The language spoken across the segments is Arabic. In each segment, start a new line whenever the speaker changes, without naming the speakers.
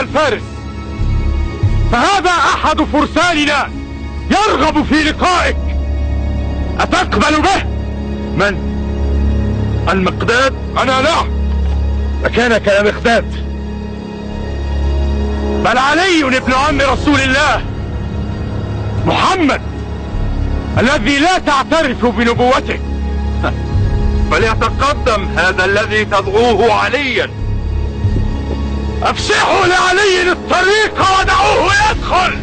الفارس، فهذا أحد فرساننا يرغب في لقائك، أتقبل به؟
من؟ المقداد؟
أنا لا.
مكانك يا مقداد.
بل علي ابن عم رسول الله محمد الذي لا تعترف بنبوته.
فليتقدم هذا الذي تدعوه عليا.
افسحوا لعلي الطريق ودعوه يدخل.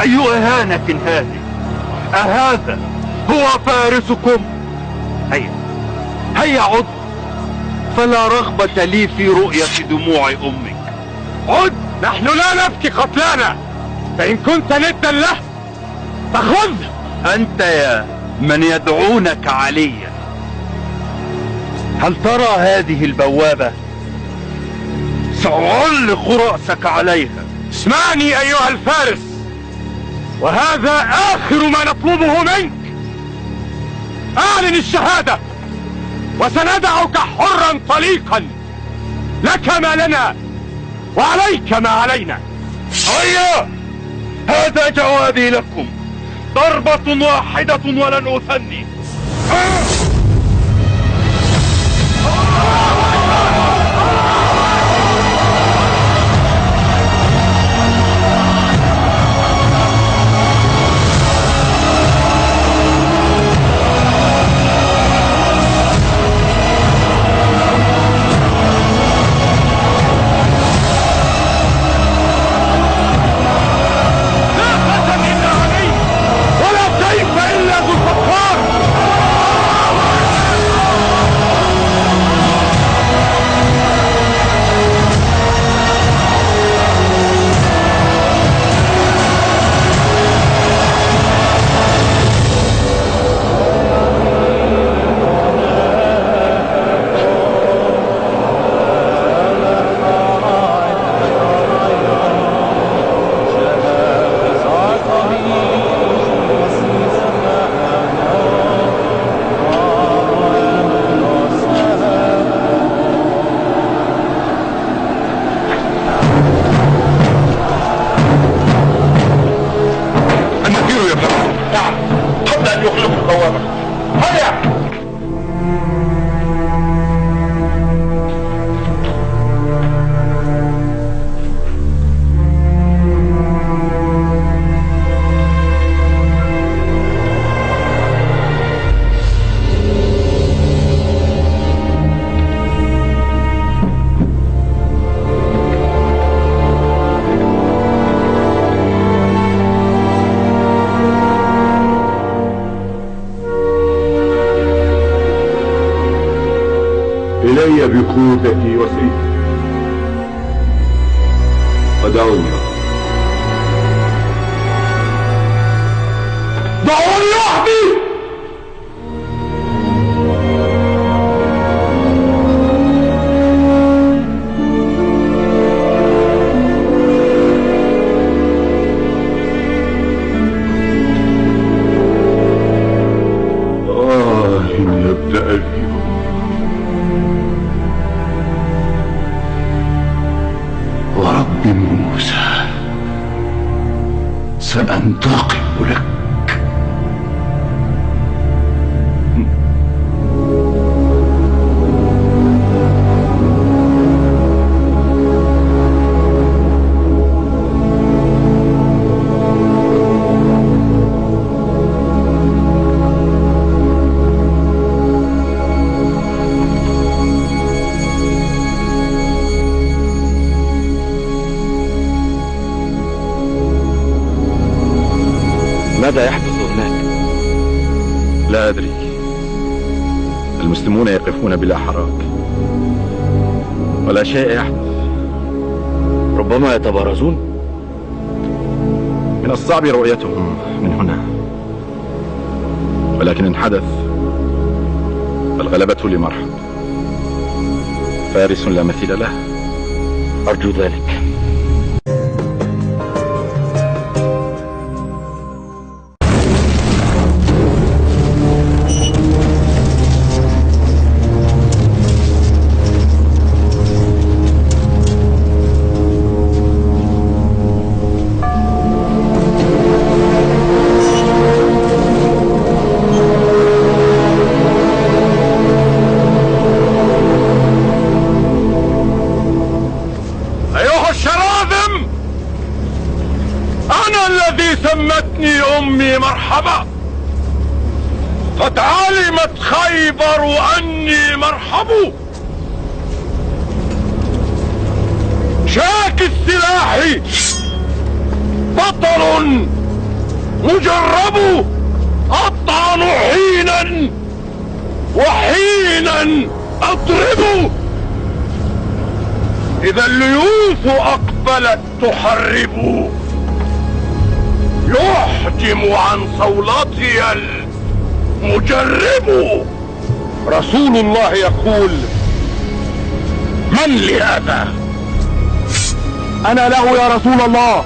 أي إهانة هذه؟ أهذا هو فارسكم؟ هيا هيا عد، فلا رغبة لي في رؤية دموع أمك.
عد، نحن لا نبكي قتلانا، فإن كنت ندا له فخذ.
أنت يا من يدعونك عليا، هل ترى هذه البوابة؟ سأعلق رأسك عليها.
اسمعني أيها الفارس، وهذا آخر ما نطلبه منك. أعلن الشهادة وسندعك حرا طليقا، لك ما لنا وعليك ما علينا.
هيا، هذا جوابي لكم، ضربة واحدة ولن أثني.
إلي بقوتك وسيفك، ودعوني.
دعوني وحدي.
يا ابن أبي، ورب موسى سأنتقم لك.
ماذا يحدث هناك؟
لا أدري. المسلمون يقفون بلا حراك، ولا شيء يحدث.
ربما يتبارزون.
من الصعب رؤيتهم من هنا، ولكن إن حدث الغلبة لمرحب، فارس لا مثيل له.
أرجو ذلك.
سمتني أمي مرحبا، قد علمت خيبر أني مرحب. شاك السلاح بطل مجرب، أطعن حينا وحينا أضرب. إذا الليوث أقبلت تحرب، يحجم عن صولتي المجرب. رسول الله يقول: من لهذا؟ أنا له يا رسول الله.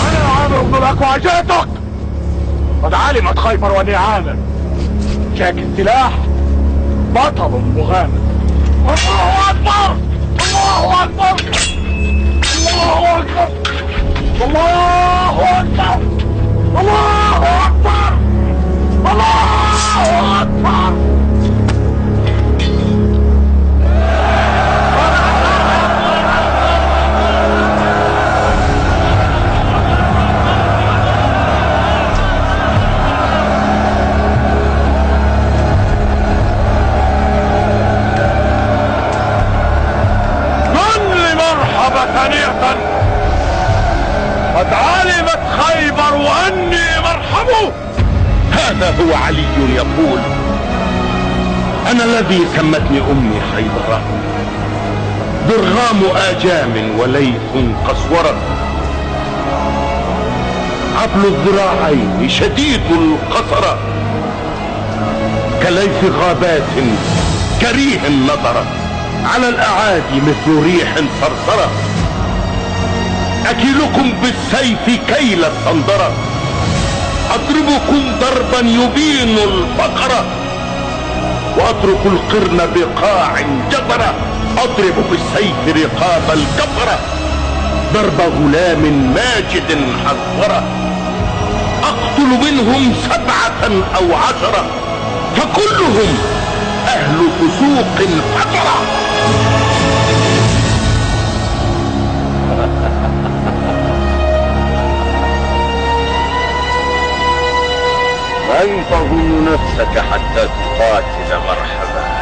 أنا عامر بن الأكوع جئتك. قد علمت خيبر واني عامر، شاك السلاح بطل مغامر. الله اكبر، الله اكبر، الله اكبر، الله اكبر، الله اكبر، الله اكبر. ثانية، قد علمت خيبر أني مرحب.
هذا هو علي يقول: أنا الذي سمتني أمي خيبر، درغام آجام وليث قسورة، عبل الذراعين شديد القصرة، كليث غابات كريه النظرة، على الأعادي مثل ريح صرصرة، أكلكم بالسيف كيل الصندرة، أضربكم ضربا يبين الفقرة، وأترك القرن بقاع جزرة، أضرب بالسيف رقاب الكفرة، ضرب غلام ماجد حذرة، أقتل منهم 7 أو 10، فكلهم أهل فسوق فترة.
من تظن نفسك حتى تقاتل مرحبا؟